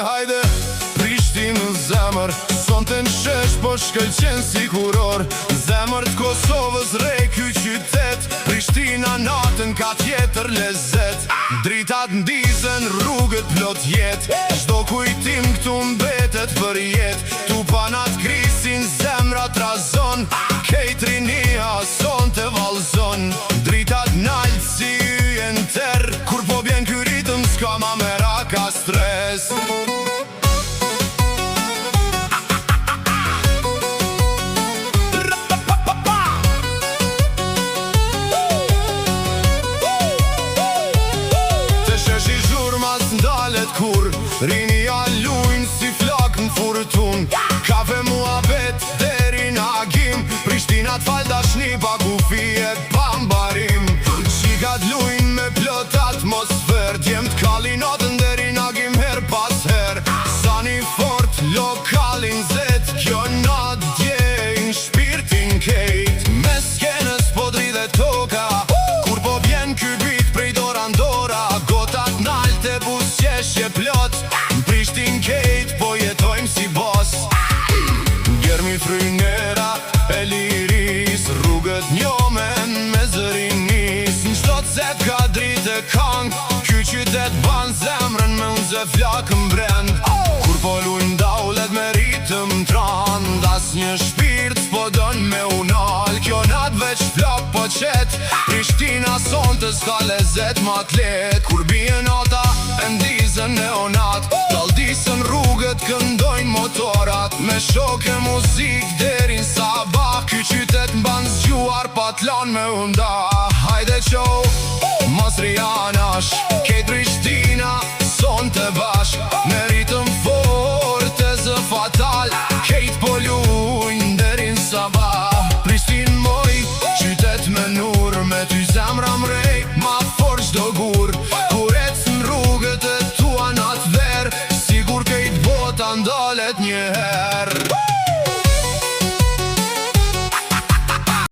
Hajde, Prishtinë në zemër, son të nëshesh po shkëlqen si kuror. Zemër të Kosovës rej ky qytet, Prishtina natën ka tjetër lezet. Dritat ndizën, rrugët plot jet, çdo kujtim këtu mbetet për jet. Tu panat krisin, zemrat razon, kejt rinia son të valzon. Dritat nalt si yjen ter, kur po bjen ky ritëm s'ka ma mera ka stres. Kur rinia lujnë si flak në furtun, kafe muhabet deri në agim, Prishtina t'fal dashni pa kufi e pambarim. Qikat lujnë me plot atmosfer, djem t'kalli notën deri në agim her pas her. Sa një fort lokalin zet, kjo nat djejnë shpirtin kejt. Me skenës po dridhe toka, kur po bjen ky bit prej dora ndora. Gotat nalt e busqeshje plot, Prishtin kejt po jetojmë si bos. Gjermi frynera e liris, rrugët njomen me zërinis. Në qdo të zet ka dritë e kang, ky qytet ban zemrën me unë zë flakën brend. Kur po lujnë daulet me ritëm trand, as një shpirt s'po don me unal. Kjo nat veç flok po qet, Prishtina son të s'ka lezet ma t'let. Kur bie nota e ndizën neonat, daldisën rrugët këndojnë motorat. Me shok e muzik derin sabah, ky qytet mban zgjuar pa t'lan me unda. Hajde qo, mos rianash, kejt